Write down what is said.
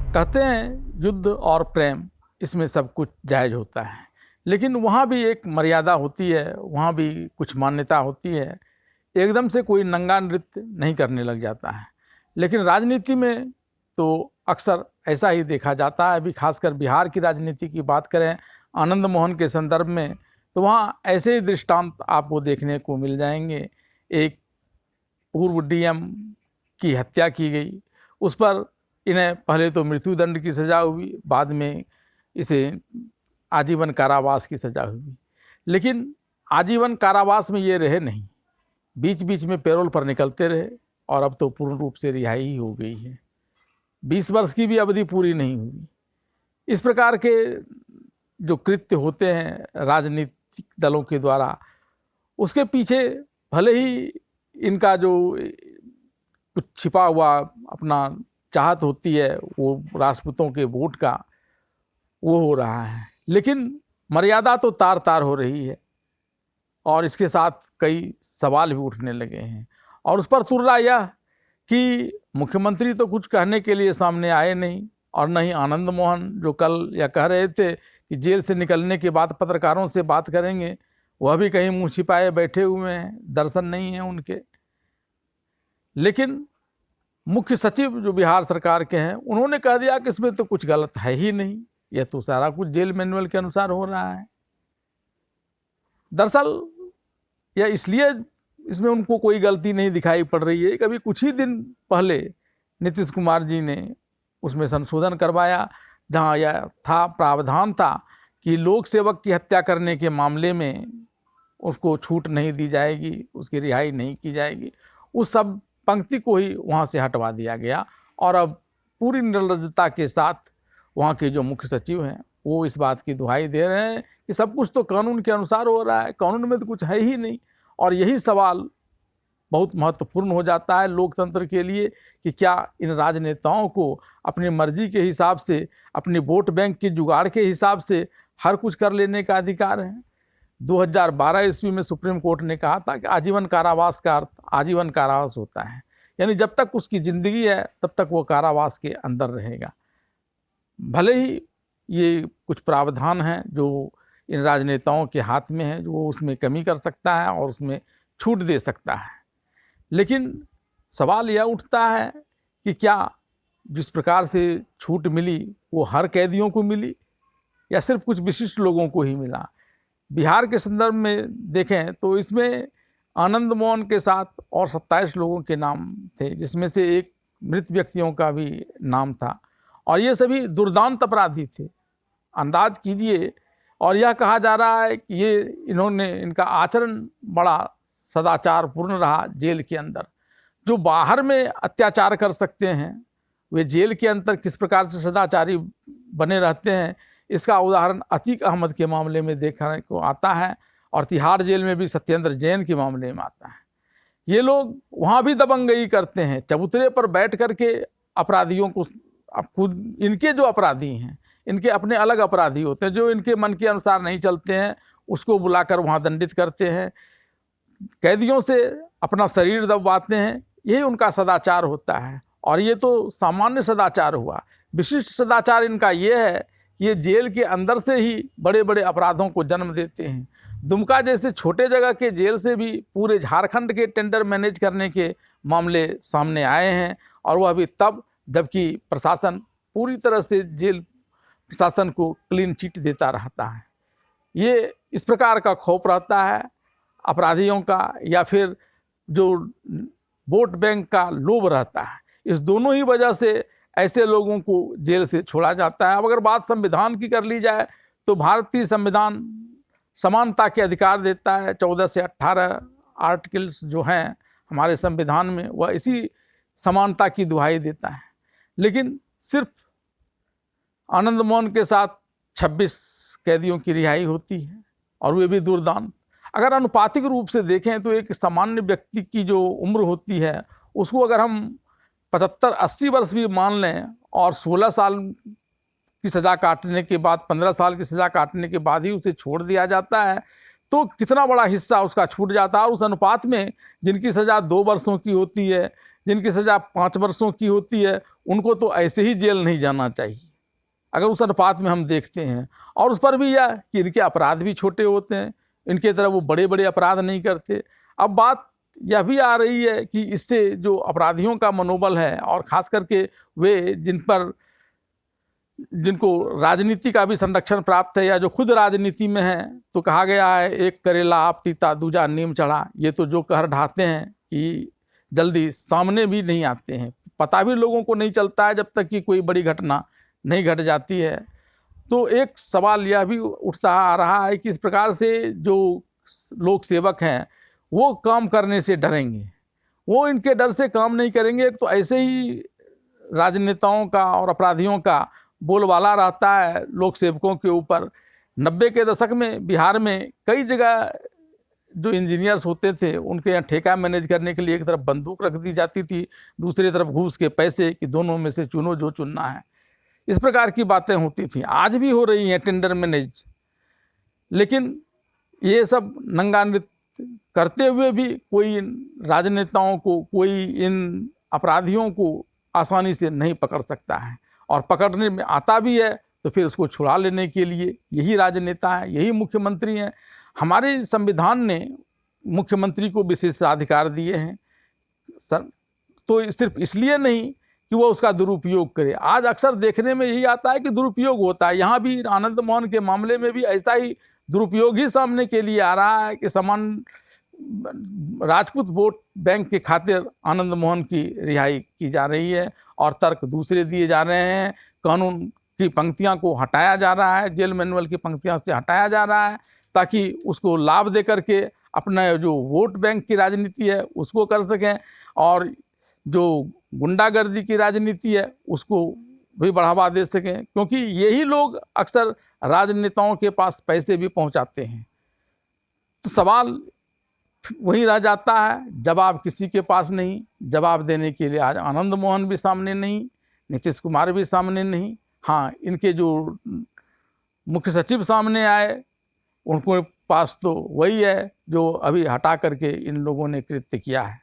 कहते हैं युद्ध और प्रेम इसमें सब कुछ जायज़ होता है, लेकिन वहाँ भी एक मर्यादा होती है, वहाँ भी कुछ मान्यता होती है। एकदम से कोई नंगा नृत्य नहीं करने लग जाता है, लेकिन राजनीति में तो अक्सर ऐसा ही देखा जाता है। अभी खासकर बिहार की राजनीति की बात करें आनंद मोहन के संदर्भ में, तो वहाँ ऐसे ही दृष्टांत आपको देखने को मिल जाएंगे। एक पूर्व डीएम की हत्या की गई, उस पर इन्हें पहले तो मृत्युदंड की सज़ा हुई, बाद में इसे आजीवन कारावास की सज़ा हुई। लेकिन आजीवन कारावास में ये रहे नहीं, बीच बीच में पैरोल पर निकलते रहे और अब तो पूर्ण रूप से रिहाई ही हो गई है। 20 वर्ष की भी अवधि पूरी नहीं हुई। इस प्रकार के जो कृत्य होते हैं राजनीतिक दलों के द्वारा, उसके पीछे भले ही इनका जो कुछ छिपा हुआ अपना चाहत होती है वो राजपूतों के वोट का, वो हो रहा है, लेकिन मर्यादा तो तार तार हो रही है और इसके साथ कई सवाल भी उठने लगे हैं। और उस पर तुर्रा यह कि मुख्यमंत्री तो कुछ कहने के लिए सामने आए नहीं, और न ही आनंद मोहन जो कल यह कह रहे थे कि जेल से निकलने के बाद पत्रकारों से बात करेंगे, वह भी कहीं मुँह छिपाए बैठे हुए हैं, दर्शन नहीं है उनके। लेकिन मुख्य सचिव जो बिहार सरकार के हैं, उन्होंने कह दिया कि इसमें तो कुछ गलत है ही नहीं, यह तो सारा कुछ जेल मैनुअल के अनुसार हो रहा है। दरअसल यह इसलिए इसमें उनको कोई गलती नहीं दिखाई पड़ रही है। कभी कुछ ही दिन पहले नीतीश कुमार जी ने उसमें संशोधन करवाया, जहां यह प्रावधान था कि लोक सेवक की हत्या करने के मामले में उसको छूट नहीं दी जाएगी, उसकी रिहाई नहीं की जाएगी। उस सब पंक्ति को ही वहाँ से हटवा दिया गया और अब पूरी निर्लज्जता के साथ वहाँ के जो मुख्य सचिव हैं वो इस बात की दुहाई दे रहे हैं कि सब कुछ तो कानून के अनुसार हो रहा है, कानून में तो कुछ है ही नहीं। और यही सवाल बहुत महत्वपूर्ण हो जाता है लोकतंत्र के लिए कि क्या इन राजनेताओं को अपनी मर्जी के हिसाब से, अपनी वोट बैंक के जुगाड़ के हिसाब से हर कुछ कर लेने का अधिकार है। 2012 ईस्वी में सुप्रीम कोर्ट ने कहा था कि आजीवन कारावास का अर्थ आजीवन कारावास होता है, यानी जब तक उसकी ज़िंदगी है तब तक वो कारावास के अंदर रहेगा। भले ही ये कुछ प्रावधान हैं जो इन राजनेताओं के हाथ में है, जो वो उसमें कमी कर सकता है और उसमें छूट दे सकता है, लेकिन सवाल यह उठता है कि क्या जिस प्रकार से छूट मिली वो हर कैदियों को मिली या सिर्फ कुछ विशिष्ट लोगों को ही मिला। बिहार के संदर्भ में देखें तो इसमें आनंद मोहन के साथ और 27 लोगों के नाम थे, जिसमें से एक मृत व्यक्तियों का भी नाम था, और ये सभी दुर्दांत अपराधी थे। अंदाज कीजिए, और यह कहा जा रहा है कि ये इनका आचरण बड़ा सदाचारपूर्ण रहा जेल के अंदर। जो बाहर में अत्याचार कर सकते हैं वे जेल के अंदर किस प्रकार से सदाचारी बने रहते हैं, इसका उदाहरण अतीक अहमद के मामले में देखने को आता है, और तिहाड़ जेल में भी सत्येंद्र जैन के मामले में आता है। ये लोग वहाँ भी दबंगई करते हैं, चबूतरे पर बैठ कर के अपराधियों को, खुद इनके जो अपराधी हैं इनके अपने अलग अपराधी होते हैं, जो इनके मन के अनुसार नहीं चलते हैं उसको बुलाकर वहाँ दंडित करते हैं, कैदियों से अपना शरीर दबवाते हैं। यही उनका सदाचार होता है, और ये तो सामान्य सदाचार हुआ। विशिष्ट सदाचार इनका ये है, ये जेल के अंदर से ही बड़े बड़े अपराधों को जन्म देते हैं। दुमका जैसे छोटे जगह के जेल से भी पूरे झारखंड के टेंडर मैनेज करने के मामले सामने आए हैं, और वह भी तब जबकि प्रशासन पूरी तरह से जेल प्रशासन को क्लीन चिट देता रहता है। ये इस प्रकार का खौफ रहता है अपराधियों का, या फिर जो वोट बैंक का लोभ रहता है। इस दोनों ही वजह से ऐसे लोगों को जेल से छोड़ा जाता है। अब अगर बात संविधान की कर ली जाए तो भारतीय संविधान समानता के अधिकार देता है। 14 से 18 आर्टिकल्स जो हैं हमारे संविधान में, वह इसी समानता की दुहाई देता है। लेकिन सिर्फ आनंद मोहन के साथ 26 कैदियों की रिहाई होती है, और वे भी दुर्दांत। अगर अनुपातिक रूप से देखें तो एक सामान्य व्यक्ति की जो उम्र होती है उसको अगर हम 75-80 वर्ष भी मान लें, और 16 साल की सज़ा काटने के बाद, 15 साल की सज़ा काटने के बाद ही उसे छोड़ दिया जाता है, तो कितना बड़ा हिस्सा उसका छूट जाता है। और उस अनुपात में जिनकी सज़ा 2 वर्षों की होती है, जिनकी सज़ा 5 वर्षों की होती है, उनको तो ऐसे ही जेल नहीं जाना चाहिए अगर उस अनुपात में हम देखते हैं। और उस पर भी यह कि इनके अपराध भी छोटे होते हैं, इनके तरह वो बड़े बड़े अपराध नहीं करते। अब बात यह भी आ रही है कि इससे जो अपराधियों का मनोबल है, और ख़ास करके वे जिनको राजनीति का भी संरक्षण प्राप्त है या जो खुद राजनीति में हैं, तो कहा गया है एक करेला आप तीता दूजा नीम चढ़ा। ये तो जो कहर ढाते हैं कि जल्दी सामने भी नहीं आते हैं, पता भी लोगों को नहीं चलता है जब तक कि कोई बड़ी घटना नहीं घट जाती है। तो एक सवाल यह भी उठता आ रहा है कि इस प्रकार से जो लोक सेवक हैं वो काम करने से डरेंगे, वो इनके डर से काम नहीं करेंगे। तो ऐसे ही राजनेताओं का और अपराधियों का बोलबाला रहता है लोक सेवकों के ऊपर। 90 के दशक में बिहार में कई जगह जो इंजीनियर्स होते थे उनके यहाँ ठेका मैनेज करने के लिए एक तरफ बंदूक रख दी जाती थी, दूसरी तरफ घूस के पैसे कि दोनों में से चुनो जो चुनना है। इस प्रकार की बातें होती थी, आज भी हो रही हैं टेंडर मैनेज। लेकिन ये सब नंगा नृत्य करते हुए भी कोई राजनेताओं को, कोई इन अपराधियों को आसानी से नहीं पकड़ सकता है, और पकड़ने में आता भी है तो फिर उसको छुड़ा लेने के लिए यही राजनेता है, यही मुख्यमंत्री हैं। हमारे संविधान ने मुख्यमंत्री को विशेषाधिकार दिए हैं सर, तो सिर्फ इसलिए नहीं कि वो उसका दुरुपयोग करे। आज अक्सर देखने में यही आता है कि दुरुपयोग होता है, यहाँ भी आनंद मोहन के मामले में भी ऐसा ही दुरुपयोग ही सामने के लिए आ रहा है कि राजपूत वोट बैंक के खातिर आनंद मोहन की रिहाई की जा रही है और तर्क दूसरे दिए जा रहे हैं। कानून की पंक्तियां को हटाया जा रहा है, जेल मैनुअल की पंक्तियां से हटाया जा रहा है ताकि उसको लाभ दे करके अपना जो वोट बैंक की राजनीति है उसको कर सकें, और जो गुंडागर्दी की राजनीति है उसको भी बढ़ावा दे सकें, क्योंकि यही लोग अक्सर राजनेताओं के पास पैसे भी पहुंचाते हैं। तो सवाल वहीं रह जाता है, जवाब किसी के पास नहीं। जवाब देने के लिए आज आनंद मोहन भी सामने नहीं, नीतीश कुमार भी सामने नहीं। हाँ, इनके जो मुख्य सचिव सामने आए उनको पास तो वही है जो अभी हटा करके इन लोगों ने कृत्य किया है।